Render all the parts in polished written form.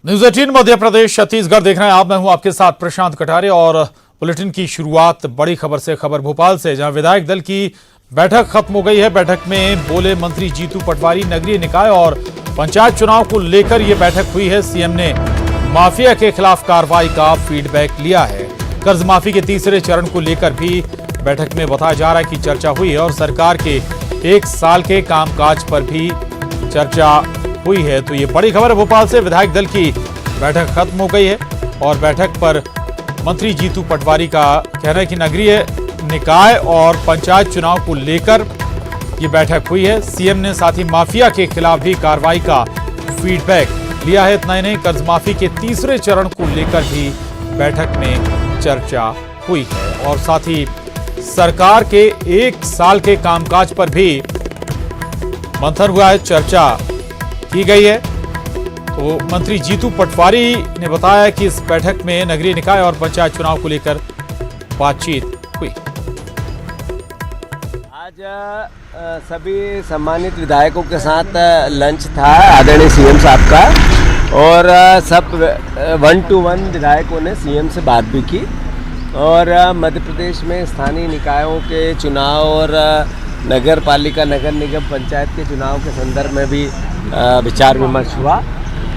News 18 Madhya Pradesh Chhattisgarh देख रहे हैं आप। मैं हूं आपके साथ प्रशांत कटारे और बुलेटिन की शुरुआत बड़ी खबर से। खबर भोपाल से, जहां विधायक दल की बैठक खत्म हो गई है। बैठक में बोले मंत्री जीतू पटवारी। नगरीय निकाय और पंचायत चुनाव को लेकर यह बैठक हुई है। सीएम ने माफिया के खिलाफ कार्रवाई का फीडबैक लिया है। कर्ज माफी के तीसरे चरण को लेकर भी बैठक में बताया जा रहा है कि चर्चा हुई है और सरकार के 1 साल के कामकाज पर भी चर्चा हुई है। तो ये बड़ी खबर है भोपाल से। विधायक दल की बैठक खत्म हो गई है और बैठक पर मंत्री जीतू पटवारी का कहना है कि नगरीय निकाय और पंचायत चुनाव को लेकर ये बैठक हुई है। सीएम ने साथ ही माफिया के खिलाफ भी कार्रवाई का फीडबैक लिया है। इतना ही नहीं, कर्ज माफी के तीसरे चरण को लेकर भी बैठक में चर्चा हुई है और साथ ही सरकार के 1 साल के कामकाज पर भी मंथन हुआ है, चर्चा की गई है। तो मंत्री जीतू पटवारी ने बताया कि इस बैठक में नगरीय निकाय और पंचायत चुनाव को लेकर बातचीत हुई। आज सभी सम्मानित विधायकों के साथ लंच था आदरणीय सीएम साहब का और सब 1 to 1 विधायकों ने सीएम से बात भी की और मध्य प्रदेश में स्थानीय निकायों के चुनाव और नगर पालिका, नगर निगम, पंचायत के चुनाव के संदर्भ में भी विचार विमर्श हुआ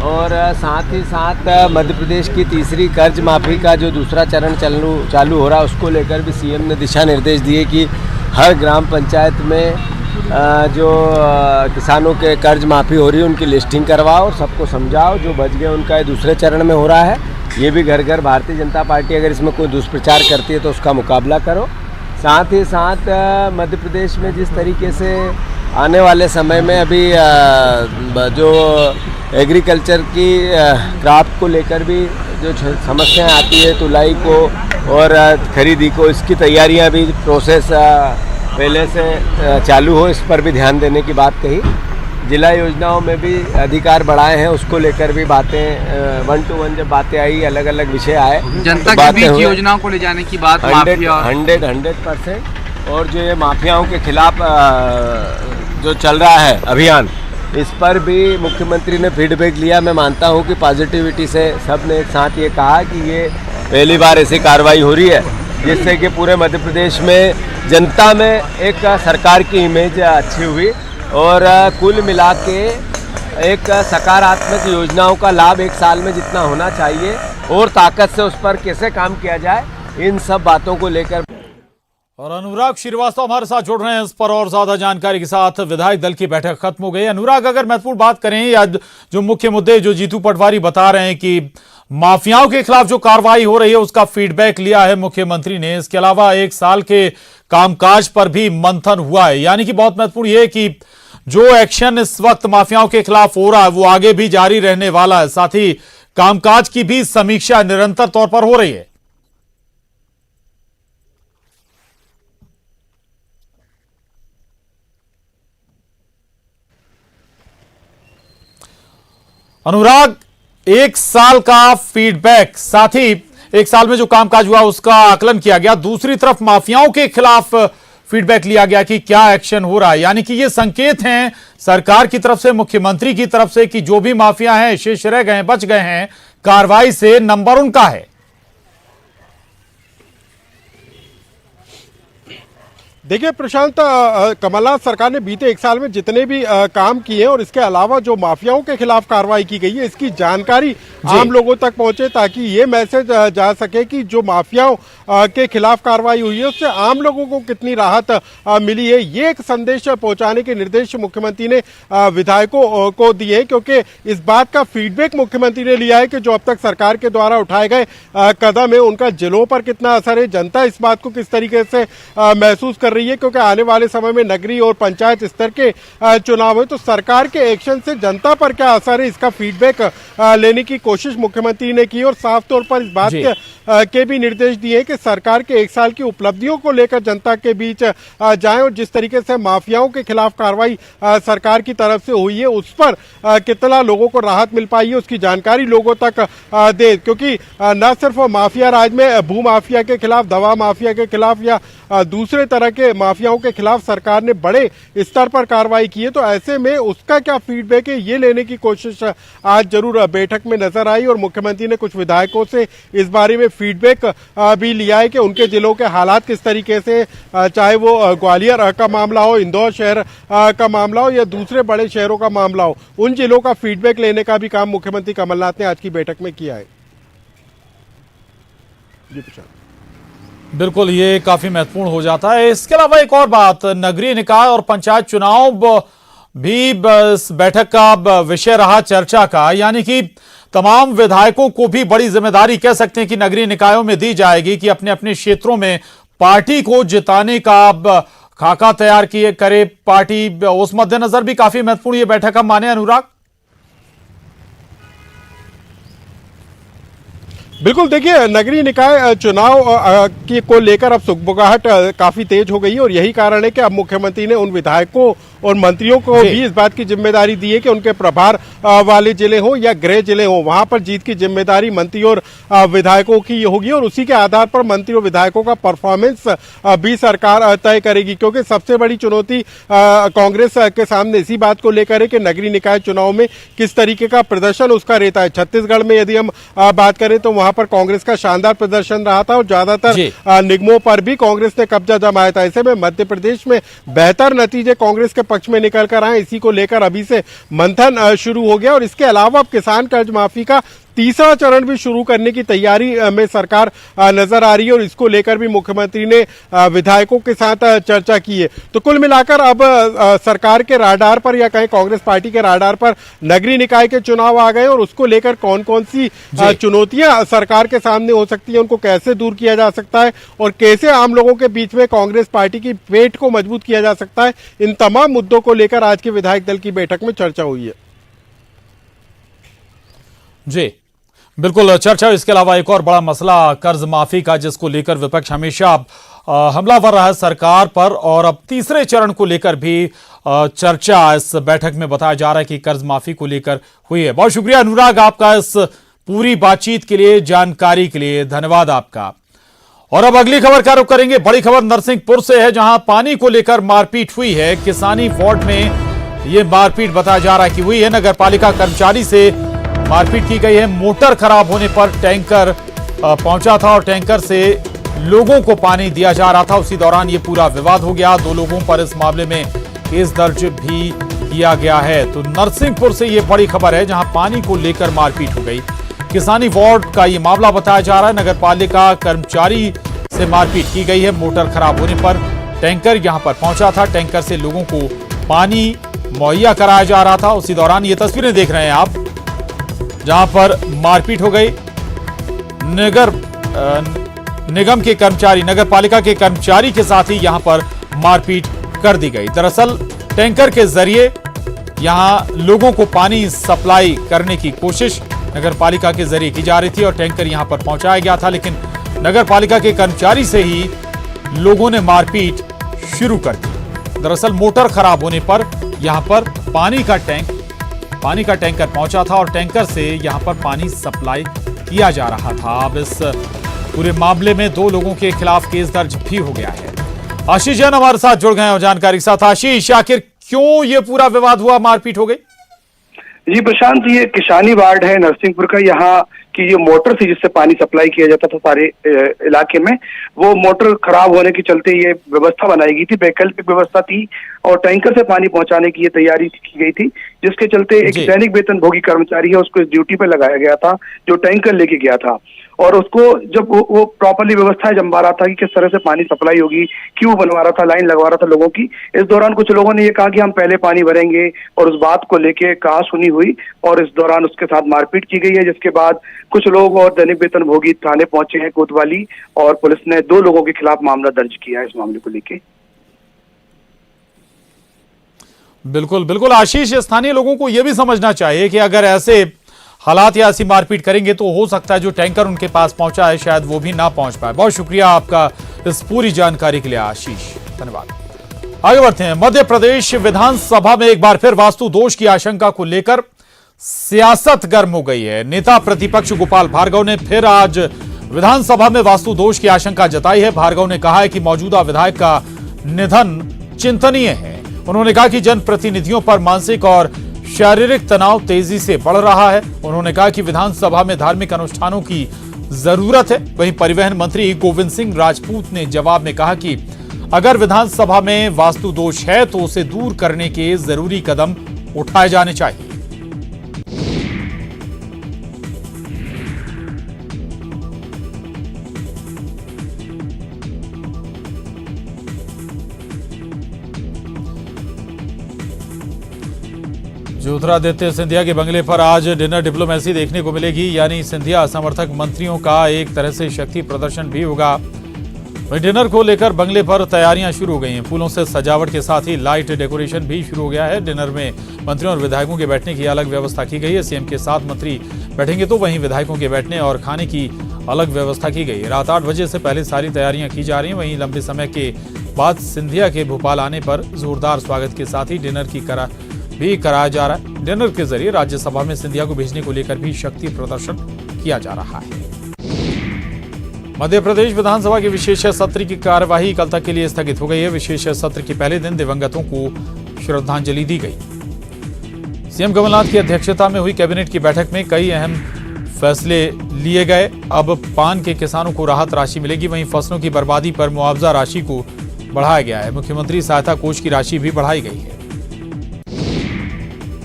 और साथ ही साथ मध्य प्रदेश की तीसरी कर्ज माफ़ी का जो दूसरा चरण चालू हो रहा है उसको लेकर भी सीएम ने दिशा निर्देश दिए कि हर ग्राम पंचायत में जो किसानों के कर्ज माफ़ी हो रही है उनकी लिस्टिंग करवाओ और सबको समझाओ। जो बच गए उनका ये दूसरे चरण में हो रहा है। ये भी घर घर भारतीय जनता पार्टी अगर इसमें कोई दुष्प्रचार करती है तो उसका मुकाबला करो। साथ ही साथ मध्य प्रदेश में जिस तरीके से आने वाले समय में अभी जो एग्रीकल्चर की क्राफ्ट को लेकर भी जो समस्याएं आती है, तुलाई को और खरीदी को, इसकी तैयारियां भी प्रोसेस पहले से चालू हो, इस पर भी ध्यान देने की बात कही। जिला योजनाओं में भी अधिकार बढ़ाए हैं, उसको लेकर भी बातें 1 to 1 जब बातें आई, अलग अलग विषय आए, जनता के बीच योजनाओं को ले जाने की बात 100% और जो ये माफियाओं के खिलाफ जो चल रहा है अभियान, इस पर भी मुख्यमंत्री ने फीडबैक लिया। मैं मानता हूं कि पॉजिटिविटी से सब ने एक साथ ये कहा कि ये पहली बार ऐसी कार्रवाई हो रही है जिससे कि पूरे मध्य प्रदेश में जनता में एक सरकार की इमेज अच्छी हुई और कुल मिला के एक सकारात्मक योजनाओं का लाभ 1 साल में जितना होना चाहिए और ताकत से उस पर कैसे काम किया जाए, इन सब बातों को लेकर। और अनुराग श्रीवास्तव हमारे साथ जुड़ रहे हैं इस पर और ज्यादा जानकारी के साथ। विधायक दल की बैठक खत्म हो गई। अनुराग, अगर महत्वपूर्ण बात करें या जो मुख्य मुद्दे जो जीतू पटवारी बता रहे हैं कि माफियाओं के खिलाफ जो कार्रवाई हो रही है उसका फीडबैक लिया है मुख्यमंत्री ने। इसके अलावा 1 साल के कामकाज पर भी मंथन हुआ है, यानी कि बहुत महत्वपूर्ण यह है कि जो एक्शन इस वक्त माफियाओं के खिलाफ हो रहा है वो आगे भी जारी रहने वाला है। साथ ही कामकाज की भी समीक्षा निरंतर तौर पर हो रही है। अनुराग, 1 साल का फीडबैक, साथ ही 1 साल में जो कामकाज हुआ उसका आकलन किया गया। दूसरी तरफ माफियाओं के खिलाफ फीडबैक लिया गया कि क्या एक्शन हो रहा है, यानी कि ये संकेत हैं सरकार की तरफ से, मुख्यमंत्री की तरफ से कि जो भी माफिया हैं, शेष रह गए हैं, बच गए हैं, कार्रवाई से नंबर उनका है। देखिए प्रशांत, कमलनाथ सरकार ने बीते 1 साल में जितने भी काम किए और इसके अलावा जो माफियाओं के खिलाफ कार्रवाई की गई है इसकी जानकारी आम लोगों तक पहुंचे ताकि ये मैसेज जा सके कि जो माफियाओं के खिलाफ कार्रवाई हुई है उससे आम लोगों को कितनी राहत मिली है। ये एक संदेश पहुंचाने के निर्देश मुख्यमंत्री ने विधायकों को दिए, क्योंकि इस बात का फीडबैक मुख्यमंत्री ने लिया है कि जो अब तक सरकार के द्वारा उठाए गए कदम है उनका जिलों पर कितना असर है, जनता इस बात को किस तरीके से महसूस कर रही है, क्योंकि आने वाले समय में नगरीय और पंचायत स्तर के चुनाव है तो सरकार के एक्शन से जनता पर क्या असर है, इसका फीडबैक लेने की कोशिश मुख्यमंत्री ने की और साफ तौर पर इस बात के भी निर्देश दिए कि सरकार के 1 साल की उपलब्धियों को लेकर जनता के बीच जाएं और जिस तरीके से माफियाओं के खिलाफ कार्रवाई सरकार की तरफ से हुई है उस पर कितना लोगों को राहत मिल पाई है उसकी जानकारी लोगों तक दे, क्योंकि न सिर्फ माफिया राज में भू माफिया के खिलाफ, दवा माफिया के खिलाफ या दूसरे तरह के माफियाओं के खिलाफ सरकार ने बड़े स्तर पर कार्रवाई की है, तो ऐसे में उसका क्या फीडबैक है ये लेने की कोशिश आज जरूर बैठक में नजर आई। और मुख्यमंत्री ने कुछ विधायकों से इस बारे में फीडबैक भी लिया है कि उनके जिलों के हालात किस तरीके से, चाहे वो ग्वालियर का मामला हो, इंदौर शहर का मामला हो या दूसरे बड़े शहरों का मामला हो, उन जिलों का फीडबैक लेने का भी काम मुख्यमंत्री कमलनाथ ने आज की बैठक में किया है। जी प्रशांत। बिल्कुल, ये काफी महत्वपूर्ण हो जाता है। इसके अलावा एक और बात, नगरीय निकाय और पंचायत चुनाव भी इस बैठक का विषय रहा चर्चा का, यानी कि तमाम विधायकों को भी बड़ी जिम्मेदारी कह सकते हैं कि नगरीय निकायों में दी जाएगी कि अपने अपने क्षेत्रों में पार्टी को जिताने का खाका तैयार किए करे पार्टी। उस मद्देनजर भी काफी महत्वपूर्ण ये बैठक हम माने अनुराग। बिल्कुल, देखिए नगरीय निकाय चुनाव को लेकर अब सुगबुगाहट काफी तेज हो गई है और यही कारण है कि अब मुख्यमंत्री ने उन विधायकों और मंत्रियों को भी इस बात की जिम्मेदारी दी है कि उनके प्रभार वाले जिले हो या गृह जिले हो, वहां पर जीत की जिम्मेदारी मंत्री और विधायकों की होगी और उसी के आधार पर मंत्री और विधायकों का परफॉर्मेंस भी सरकार तय करेगी। क्योंकि सबसे बड़ी चुनौती कांग्रेस के सामने इसी बात को लेकर है कि नगरीय निकाय चुनाव में किस तरीके का प्रदर्शन उसका रहता है। छत्तीसगढ़ में यदि हम बात करें तो वहां पर कांग्रेस का शानदार प्रदर्शन रहा था और ज्यादातर निगमों पर भी कांग्रेस ने कब्जा जमाया था। ऐसे में मध्य प्रदेश में बेहतर नतीजे कांग्रेस के पक्ष में निकल कर आए, इसी को लेकर अभी से मंथन शुरू हो गया। और इसके अलावा अब किसान कर्ज माफी का तीसरा चरण भी शुरू करने की तैयारी में सरकार नजर आ रही है और इसको लेकर भी मुख्यमंत्री ने विधायकों के साथ चर्चा की है। तो कुल मिलाकर अब सरकार के राडार पर या कहें कांग्रेस पार्टी के राडार पर नगरीय निकाय के चुनाव आ गए और उसको लेकर कौन कौन सी चुनौतियां सरकार के सामने हो सकती है, उनको कैसे दूर किया जा सकता है और कैसे आम लोगों के बीच में कांग्रेस पार्टी की पेट को मजबूत किया जा सकता है, इन तमाम मुद्दों को लेकर आज के विधायक दल की बैठक में चर्चा हुई है। जी बिल्कुल, चर्चा। इसके अलावा एक और बड़ा मसला कर्ज माफी का, जिसको लेकर विपक्ष हमेशा हमलावर रहा है सरकार पर और अब तीसरे चरण को लेकर भी चर्चा इस बैठक में बताया जा रहा है कि कर्ज माफी को लेकर हुई है। बहुत शुक्रिया अनुराग आपका इस पूरी बातचीत के लिए, जानकारी के लिए धन्यवाद आपका। और अब अगली खबर का रुख करेंगे। बड़ी खबर नरसिंहपुर से है, जहां पानी को लेकर मारपीट हुई है। किसानी वार्ड में यह मारपीट बताया जा रहा है कि हुई है। नगर पालिका कर्मचारी से मारपीट की गई है। मोटर खराब होने पर टैंकर पहुंचा था और टैंकर से लोगों को पानी दिया जा रहा था। उसी दौरान ये पूरा विवाद हो गया। 2 लोगों पर इस मामले में केस दर्ज भी किया गया है। तो नरसिंहपुर से ये बड़ी खबर है, जहां पानी को लेकर मारपीट हो गई। किसानी वार्ड का ये मामला बताया जा रहा है। नगर पालिका कर्मचारी से मारपीट की गई है। मोटर खराब होने पर टैंकर यहां पर पहुंचा था। टैंकर से लोगों को पानी मुहैया कराया जा रहा था। उसी दौरान ये तस्वीरें देख रहे हैं आप, जहां पर मारपीट हो गई। निगम के कर्मचारी, नगर पालिका के कर्मचारी के साथ ही यहां पर मारपीट कर दी गई। दरअसल टैंकर के जरिए यहां लोगों को पानी सप्लाई करने की कोशिश नगर पालिका के जरिए की जा रही थी और टैंकर यहां पर पहुंचाया गया था, लेकिन नगर पालिका के कर्मचारी से ही लोगों ने मारपीट शुरू कर दी। दरअसल मोटर खराब होने पर यहां पर पानी का टैंकर पहुंचा था और टैंकर से यहां पर पानी सप्लाई किया जा रहा था। अब इस पूरे मामले में 2 लोगों के खिलाफ केस दर्ज भी हो गया है। आशीष जैन हमारे साथ जुड़ गए हैं जानकारी के साथ। आशीष, आखिर क्यों ये पूरा विवाद हुआ, मारपीट हो गई? जी प्रशांत, ये किसानी वार्ड है नरसिंहपुर का। यहाँ की जो मोटर थी जिससे पानी सप्लाई किया जाता था सारे इलाके में, वो मोटर खराब होने के चलते ये व्यवस्था बनाई गई थी, वैकल्पिक व्यवस्था थी और टैंकर से पानी पहुंचाने की ये तैयारी की गई थी, जिसके चलते एक दैनिक वेतन भोगी कर्मचारी है उसको इस ड्यूटी पे लगाया गया था, जो टैंकर लेके गया था। और उसको जब वो प्रॉपरली व्यवस्थाएं जमा रहा था कि किस तरह से पानी सप्लाई होगी, क्यों बनवा रहा था, लाइन लगवा रहा था लोगों की। इस दौरान कुछ लोगों ने ये कहा कि हम पहले पानी भरेंगे और उस बात को लेके कहासुनी हुई और इस दौरान उसके साथ मारपीट की गई है, जिसके बाद कुछ लोग और दैनिक वेतन भोगी थाने पहुंचे हैं कोतवाली और पुलिस ने 2 लोगों के खिलाफ मामला दर्ज किया है इस मामले को लेके। बिल्कुल बिल्कुल आशीष, स्थानीय लोगों को यह भी समझना चाहिए कि अगर ऐसे हालात या ऐसी मारपीट करेंगे तो हो सकता है जो टैंकर उनके पास पहुंचा है शायद वो भी ना पहुंच पाए। बहुत शुक्रिया आपका इस पूरी जानकारी के लिए आशीष, धन्यवाद। आगे बढ़ते हैं। मध्य प्रदेश विधानसभा में एक बार फिर वास्तु दोष की आशंका को लेकर सियासत गर्म हो गई है। नेता प्रतिपक्ष गोपाल भार्गव ने फिर आज विधानसभा में वास्तु दोष की आशंका जताई है। भार्गव ने कहा है कि मौजूदा विधायक का निधन चिंतनीय है। उन्होंने कहा कि जनप्रतिनिधियों पर मानसिक और शारीरिक तनाव तेजी से बढ़ रहा है। उन्होंने कहा कि विधानसभा में धार्मिक अनुष्ठानों की जरूरत है। वहीं परिवहन मंत्री गोविंद सिंह राजपूत ने जवाब में कहा कि अगर विधानसभा में वास्तु दोष है तो उसे दूर करने के जरूरी कदम उठाए जाने चाहिए। ज्योतिरादित्य सिंधिया के बंगले पर आज डिनर डिप्लोमेसी देखने को मिलेगी, यानी सिंधिया समर्थक मंत्रियों का एक तरह से शक्ति प्रदर्शन भी होगा। वहीं डिनर को लेकर बंगले पर तैयारियां शुरू हो गई हैं। फूलों से सजावट के साथ ही लाइट डेकोरेशन भी शुरू हो गया है। डिनर में मंत्रियों और विधायकों के बैठने की अलग व्यवस्था की गई है। सीएम के साथ मंत्री बैठेंगे तो वहीं विधायकों के बैठने और खाने की अलग व्यवस्था की गई है। रात 8 बजे से पहले सारी तैयारियां की जा रही हैं। वहीं लंबे समय के बाद सिंधिया के भोपाल आने पर जोरदार स्वागत के साथ ही डिनर भी कराया जा रहा है। डिनर के जरिए राज्यसभा में सिंधिया को भेजने को लेकर भी शक्ति प्रदर्शन किया जा रहा है। मध्य प्रदेश विधानसभा के विशेष सत्र की कार्यवाही कल तक के लिए स्थगित हो गई है। विशेष सत्र के पहले दिन दिवंगतों को श्रद्धांजलि दी गई। सीएम कमलनाथ की अध्यक्षता में हुई कैबिनेट की बैठक में कई अहम फैसले लिए गए। अब पान के किसानों को राहत राशि मिलेगी। वहीं फसलों की बर्बादी पर मुआवजा राशि को बढ़ाया गया है। मुख्यमंत्री सहायता कोष की राशि भी बढ़ाई गई है।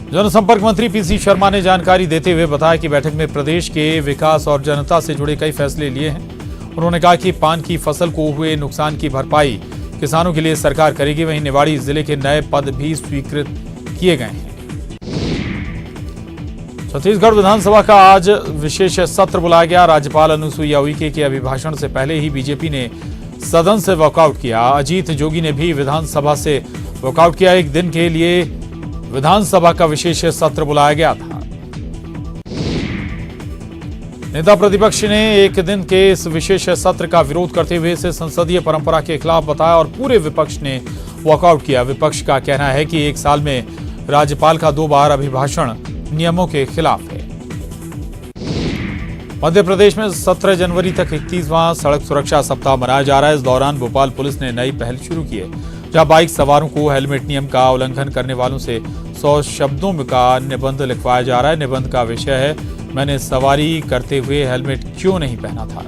जनसंपर्क मंत्री पीसी शर्मा ने जानकारी देते हुए बताया कि बैठक में प्रदेश के विकास और जनता से जुड़े कई फैसले लिए हैं। उन्होंने कहा कि पान की फसल को हुए नुकसान की भरपाई किसानों के लिए सरकार करेगी। वहीं निवाड़ी जिले के नए पद भी स्वीकृत किए गए हैं। छत्तीसगढ़ विधानसभा का आज विशेष सत्र बुलाया गया। राज्यपाल अनुसुईया उइके के अभिभाषण से पहले ही बीजेपी ने सदन से वॉकआउट किया। अजीत जोगी ने भी विधानसभा से वॉकआउट किया। एक दिन के लिए विधानसभा का विशेष सत्र बुलाया गया था। नेता प्रतिपक्ष ने एक दिन के इस विशेष सत्र का विरोध करते हुए इसे संसदीय परंपरा के खिलाफ बताया और पूरे विपक्ष ने वॉकआउट किया। विपक्ष का कहना है कि एक साल में राज्यपाल का 2 बार अभिभाषण नियमों के खिलाफ है। मध्य प्रदेश में 17 जनवरी तक 31वां सड़क सुरक्षा सप्ताह मनाया जा रहा है। इस दौरान भोपाल पुलिस ने नई पहल शुरू की है, जहां बाइक सवारों को हेलमेट नियम का उल्लंघन करने वालों से 100 शब्दों का निबंध लिखवाया जा रहा है। निबंध का विषय है, मैंने सवारी करते हुए हेलमेट क्यों नहीं पहना था।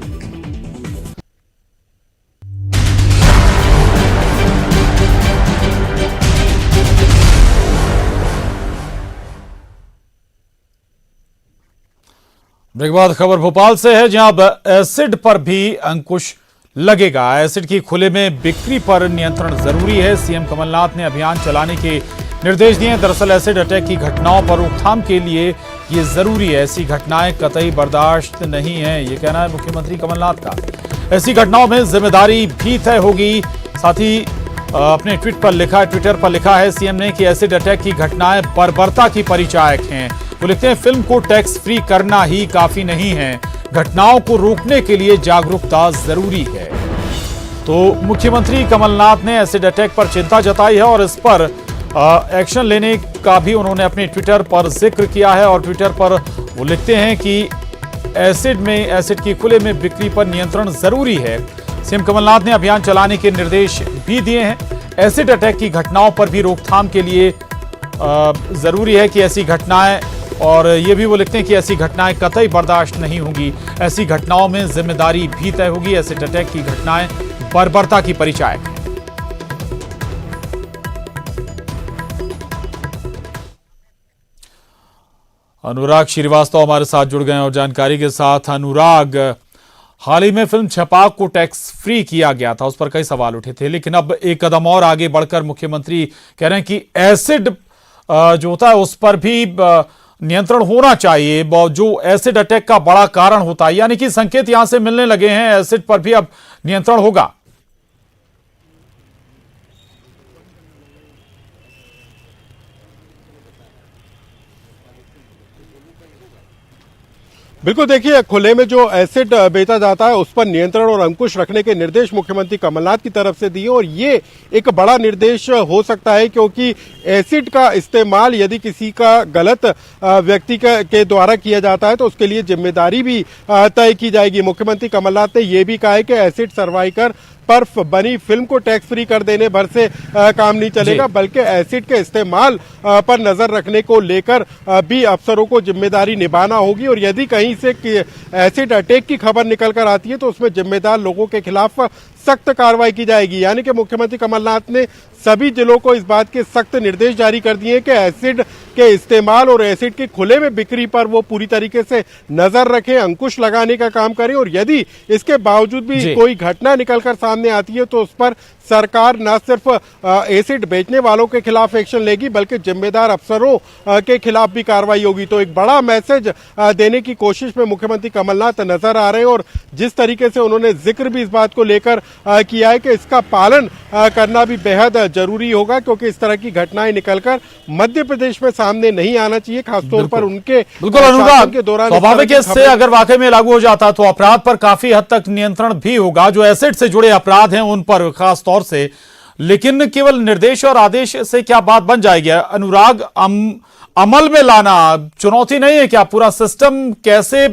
ब्रेक बाद खबर भोपाल से है, जहां अब एसिड पर भी अंकुश लगेगा। एसिड की खुले में बिक्री पर नियंत्रण जरूरी है। सीएम कमलनाथ ने अभियान चलाने के निर्देश दिए हैं। दरअसल एसिड अटैक की घटनाओं पर रोकथाम के लिए ये जरूरी है। ऐसी घटनाएं कतई बर्दाश्त नहीं है, ये कहना है मुख्यमंत्री कमलनाथ का। ऐसी घटनाओं में जिम्मेदारी भी तय होगी। साथ ही अपने ट्विटर पर लिखा है सीएम ने कि एसिड अटैक की घटनाएं बर्बरता की परिचायक हैं। वो लिखते हैं, फिल्म को टैक्स फ्री करना ही काफी नहीं है, घटनाओं को रोकने के लिए जागरूकता जरूरी है। तो मुख्यमंत्री कमलनाथ ने एसिड अटैक पर चिंता जताई है और इस पर एक्शन लेने का भी उन्होंने अपने ट्विटर पर जिक्र किया है। और ट्विटर पर वो लिखते हैं कि एसिड की खुले में बिक्री पर नियंत्रण जरूरी है। सीएम कमलनाथ ने अभियान चलाने के निर्देश भी दिए हैं। एसिड अटैक की घटनाओं पर भी रोकथाम के लिए जरूरी है कि ऐसी घटनाएं, और ये भी वो लिखते हैं कि ऐसी घटनाएं कतई बर्दाश्त नहीं होंगी। ऐसी घटनाओं में जिम्मेदारी भी तय होगी। एसिड अटैक की घटनाएं बर्बरता की परिचायक हैं। अनुराग श्रीवास्तव हमारे साथ जुड़ गए और जानकारी के साथ। अनुराग, हाल ही में फिल्म छपाक को टैक्स फ्री किया गया था, उस पर कई सवाल उठे थे, लेकिन अब एक कदम और आगे बढ़कर मुख्यमंत्री कह रहे हैं कि एसिड जो होता है उस पर भी नियंत्रण होना चाहिए, जो एसिड अटैक का बड़ा कारण होता है। यानी कि संकेत यहां से मिलने लगे हैं, एसिड पर भी अब नियंत्रण होगा। बिल्कुल, देखिए, खुले में जो एसिड बेचा जाता है उस पर नियंत्रण और अंकुश रखने के निर्देश मुख्यमंत्री कमलनाथ की तरफ से दिए और ये एक बड़ा निर्देश हो सकता है, क्योंकि एसिड का इस्तेमाल यदि किसी का गलत व्यक्ति के द्वारा किया जाता है तो उसके लिए जिम्मेदारी भी तय की जाएगी। मुख्यमंत्री कमलनाथ ने यह भी कहा है कि एसिड सर्वाइकर पर बनी फिल्म को टैक्स फ्री कर देने भर से काम नहीं चलेगा, बल्कि एसिड के इस्तेमाल पर नजर रखने को लेकर भी अफसरों को जिम्मेदारी निभाना होगी। और यदि कहीं से एसिड अटैक की खबर निकल कर आती है तो उसमें जिम्मेदार लोगों के खिलाफ सख्त कार्रवाई की जाएगी। यानी कि मुख्यमंत्री कमलनाथ ने सभी जिलों को इस बात के सख्त निर्देश जारी कर दिए कि एसिड के इस्तेमाल और एसिड की खुले में बिक्री पर वो पूरी तरीके से नजर रखें, अंकुश लगाने का काम करें। और यदि इसके बावजूद भी कोई घटना निकलकर सामने आती है तो उस पर सरकार न सिर्फ एसिड बेचने वालों के खिलाफ एक्शन लेगी, बल्कि जिम्मेदार अफसरों के खिलाफ भी कार्रवाई होगी। तो एक बड़ा मैसेज देने की कोशिश में मुख्यमंत्री कमलनाथ नजर आ रहे हैं। और जिस तरीके से उन्होंने जिक्र भी इस बात को लेकर किया है कि इसका पालन करना भी बेहद जरूरी होगा, क्योंकि इस तरह की घटनाएं निकलकर मध्य प्रदेश में सामने नहीं आना चाहिए, खासतौर पर उनके बिल्कुल अनुराग के दौरान। स्वाभाविक इससे अगर वाकई में लागू हो जाता तो अपराध पर काफी हद तक नियंत्रण भी होगा, जो एसिड से जुड़े अपराध हैं उन पर खास तौर से। लेकिन केवल निर्देश और आदेश से क्या बात बन जाएगी अनुराग? अमल में लाना चुनौती नहीं है क्या? पूरा सिस्टम कैसे,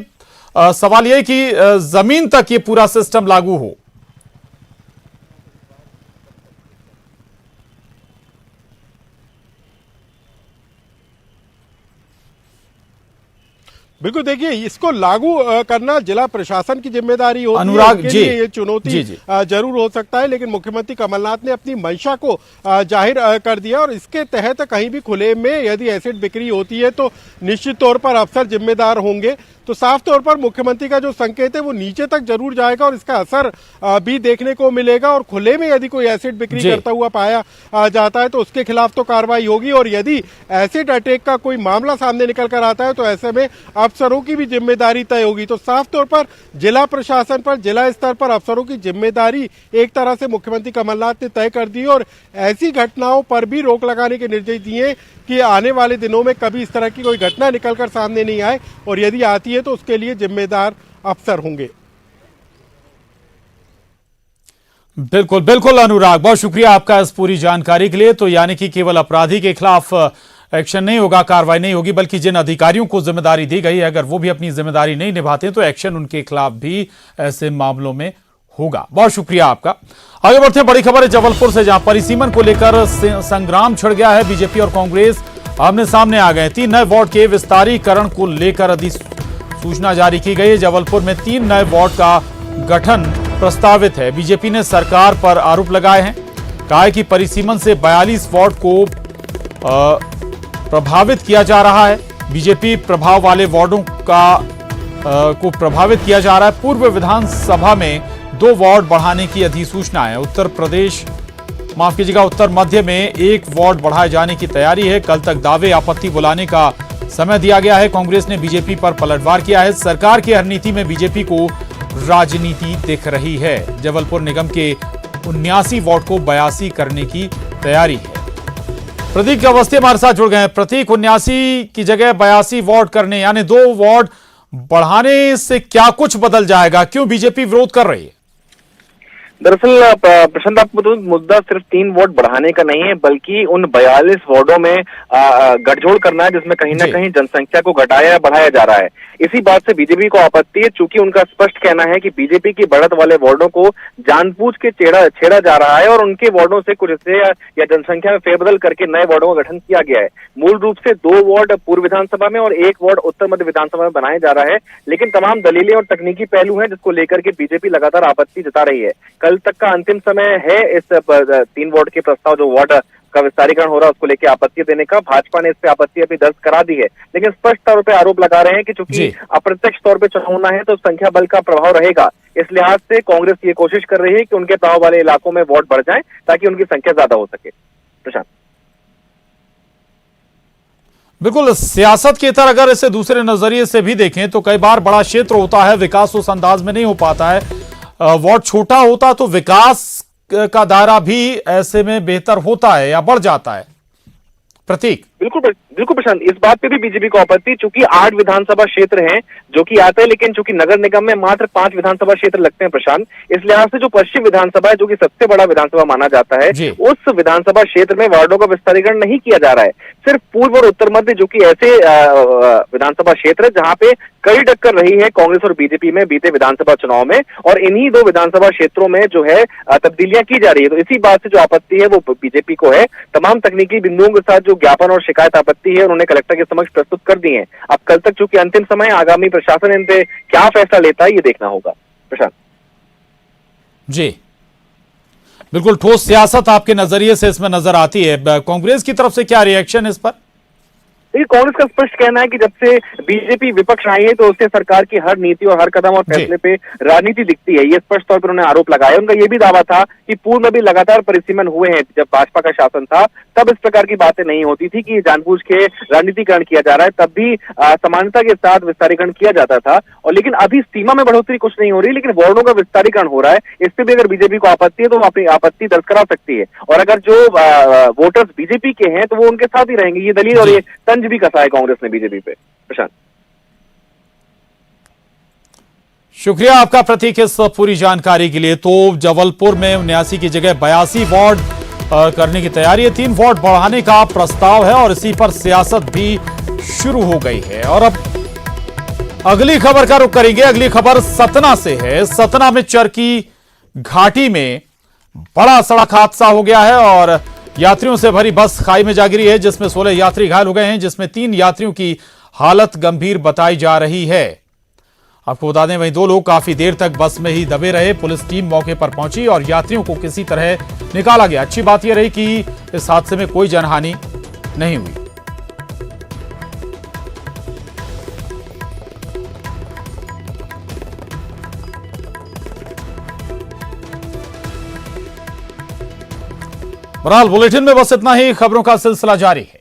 सवाल यह कि जमीन तक ये पूरा सिस्टम लागू हो। बिल्कुल, देखिए इसको लागू करना जिला प्रशासन की जिम्मेदारी होगी। अनुराग जी, ये चुनौती जरूर हो सकता है, लेकिन मुख्यमंत्री कमलनाथ ने अपनी मंशा को जाहिर कर दिया। और इसके तहत कहीं भी खुले में यदि एसिड बिक्री होती है तो निश्चित तौर पर अफसर जिम्मेदार होंगे। तो साफ तौर पर मुख्यमंत्री का जो संकेत है वो नीचे तक जरूर जाएगा और इसका असर भी देखने को मिलेगा। और खुले में यदि कोई एसिड बिक्री करता हुआ पाया जाता है तो उसके खिलाफ तो कार्रवाई होगी। और यदि एसिड अटैक का कोई मामला सामने निकल कर आता है तो ऐसे में अफसरों की भी जिम्मेदारी तय होगी। तो साफ तौर पर जिला प्रशासन पर, जिला स्तर पर अफसरों की जिम्मेदारी एक तरह से मुख्यमंत्री कमलनाथ ने तय कर दी। और ऐसी घटनाओं पर भी रोक लगाने के निर्देश दिए कि आने वाले दिनों में कभी इस तरह की कोई घटना निकलकर सामने नहीं आए, और यदि आती है तो उसके लिए जिम्मेदार अफसर होंगे। बिल्कुल बिल्कुल अनुराग, बहुत शुक्रिया आपका इस पूरी जानकारी के लिए। तो यानी कि केवल अपराधी के खिलाफ एक्शन नहीं होगा, कार्रवाई नहीं होगी, बल्कि जिन अधिकारियों को जिम्मेदारी दी गई है अगर वो भी अपनी जिम्मेदारी नहीं निभाते तो एक्शन उनके खिलाफ भी ऐसे मामलों में होगा। बहुत शुक्रिया आपका। आगे बढ़ते हैं, बड़ी खबर है जबलपुर से, जहां परिसीमन को लेकर संग्राम छिड़ गया है। बीजेपी और कांग्रेस आमने सामने आ गए। 3 नए वार्ड के विस्तारीकरण को लेकर अधिसूचना जारी की गई है। जबलपुर में 3 नए वार्ड का गठन प्रस्तावित है। बीजेपी ने सरकार पर आरोप लगाए हैं, कहा है कि परिसीमन से 42 वार्ड को प्रभावित किया जा रहा है। बीजेपी प्रभाव वाले वार्डों को प्रभावित किया जा रहा है। पूर्व विधानसभा में 2 वार्ड बढ़ाने की अधिसूचना है। उत्तर मध्य में 1 वार्ड बढ़ाए जाने की तैयारी है। कल तक दावे आपत्ति बुलाने का समय दिया गया है। कांग्रेस ने बीजेपी पर पलटवार किया है। सरकार की हर नीति में बीजेपी को राजनीति दिख रही है। जबलपुर निगम के 79 वार्ड को 82 करने की तैयारी है। प्रतीक अवस्थी हमारे साथ जुड़ गए हैं। प्रतीक, 79 की जगह 82 वार्ड करने यानी 2 वार्ड बढ़ाने से क्या कुछ बदल जाएगा? क्यों बीजेपी विरोध कर रही है? दरअसल प्रशांत, आपको तो मुद्दा सिर्फ 3 वार्ड बढ़ाने का नहीं है, बल्कि उन 42 वार्डों में गठजोड़ करना है, जिसमें कहीं ना कहीं जनसंख्या को घटाया या बढ़ाया जा रहा है। इसी बात से बीजेपी को आपत्ति है, चूंकि उनका स्पष्ट कहना है कि बीजेपी की बढ़त वाले वार्डों को जानबूझ के छेड़ा जा रहा है और उनके वार्डों से कुछ हिस्से या जनसंख्या में फेरबदल करके नए वार्डों का गठन किया गया है। मूल रूप से 2 वार्ड पूर्व विधानसभा में और 1 वार्ड उत्तर मध्य विधानसभा में बनाया जा रहा है, लेकिन तमाम दलीलें और तकनीकी पहलू हैं जिसको लेकर के बीजेपी लगातार आपत्ति जता रही है। कल तक का अंतिम समय है इस 3 वार्ड के प्रस्ताव, जो वार्ड का विस्तारीकरण हो रहा है उसको लेकर आपत्ति देने का। भाजपा ने इस पे आपत्ति अभी दर्ज करा दी है, लेकिन स्पष्ट तौर पे आरोप लगा रहे हैं कि चूंकि अप्रत्यक्ष तौर पे चुनाव होना है तो संख्या बल का प्रभाव रहेगा। इस लिहाज से कांग्रेस ये कोशिश कर रही है कि उनके प्रभाव वाले इलाकों में वोट बढ़ जाए ताकि उनकी संख्या ज्यादा हो सके। प्रशांत, बिल्कुल, सियासत के तरह अगर इसे दूसरे नजरिए से भी देखें तो कई बार बड़ा क्षेत्र होता है, विकास उस अंदाज में नहीं हो पाता है। वार्ड छोटा होता तो विकास का दायरा भी ऐसे में बेहतर होता है या बढ़ जाता है। प्रतीक। बिल्कुल प्रशांत, इस बात पे भी बीजेपी को आपत्ति, चूंकि 8 विधानसभा क्षेत्र हैं जो कि आते हैं, लेकिन चूंकि नगर निगम में मात्र 5 विधानसभा क्षेत्र लगते हैं प्रशांत, इस लिहाज से जो पश्चिम विधानसभा है, जो कि सबसे बड़ा विधानसभा माना जाता है, उस विधानसभा क्षेत्र में वार्डों का विस्तारीकरण नहीं किया जा रहा है। सिर्फ पूर्व और उत्तर मध्य, जो कि ऐसे विधानसभा क्षेत्र है जहां पे कड़ी टक्कर रही है कांग्रेस और बीजेपी में बीते विधानसभा चुनाव में, और इन्हीं 2 विधानसभा क्षेत्रों में जो है तब्दीलियां की जा रही है। तो इसी बात से जो आपत्ति है वो बीजेपी को है। तमाम तकनीकी बिंदुओं के साथ जो ज्ञापन और शिकायत आपत्ति है उन्होंने कलेक्टर के समक्ष प्रस्तुत कर दी है। अब कल तक चूंकि अंतिम समय, आगामी प्रशासन इन पे क्या फैसला लेता है ये देखना होगा प्रशांत। जी बिल्कुल, ठोस सियासत आपके नजरिए से इसमें नजर आती है। कांग्रेस की तरफ से क्या रिएक्शन इस पर? देखिए, कांग्रेस का स्पष्ट कहना है कि जब से बीजेपी विपक्ष आई है तो उससे सरकार की हर नीति और हर कदम और फैसले पे राजनीति दिखती है। ये स्पष्ट तौर पर उन्होंने आरोप लगाया। उनका ये भी दावा था कि पूर्व में भी लगातार परिसीमन हुए हैं, जब भाजपा का शासन था तब इस प्रकार की बातें नहीं होती थी कि जानबूझ के राजनीतिकरण किया जा रहा है, तब भी समानता के साथ विस्तारीकरण किया जाता था। और लेकिन अभी सीमा में बढ़ोतरी कुछ नहीं हो रही, लेकिन वार्डों का विस्तारीकरण हो रहा है। इस पे भी अगर बीजेपी को आपत्ति है तो वो अपनी आपत्ति दर्ज करा सकती है, और अगर जो वोटर्स बीजेपी के हैं तो वो उनके साथ ही रहेंगे। ये दलील और ये तंज भी कसा है कांग्रेस ने बीजेपी पे प्रशांत। शुक्रिया आपका प्रतीक इस पूरी जानकारी के लिए। तो जबलपुर में 79 की जगह 82 वार्ड करने की तैयारी है। 3 वार्ड बढ़ाने का प्रस्ताव है और इसी पर सियासत भी शुरू हो गई है। और अब अगली खबर का रुख करेंगे। अगली खबर सतना से है। सतना में चरकी घाटी में बड़ा सड़क हादसा हो गया है और यात्रियों से भरी बस खाई में जा गिरी है, जिसमें 16 यात्री घायल हो गए हैं, जिसमें 3 यात्रियों की हालत गंभीर बताई जा रही है। आपको बता दें, वहीं 2 लोग काफी देर तक बस में ही दबे रहे। पुलिस टीम मौके पर पहुंची और यात्रियों को किसी तरह निकाला गया। अच्छी बात यह रही कि इस हादसे में कोई जनहानि नहीं हुई। बहरहाल बुलेटिन में बस इतना ही। खबरों का सिलसिला जारी है।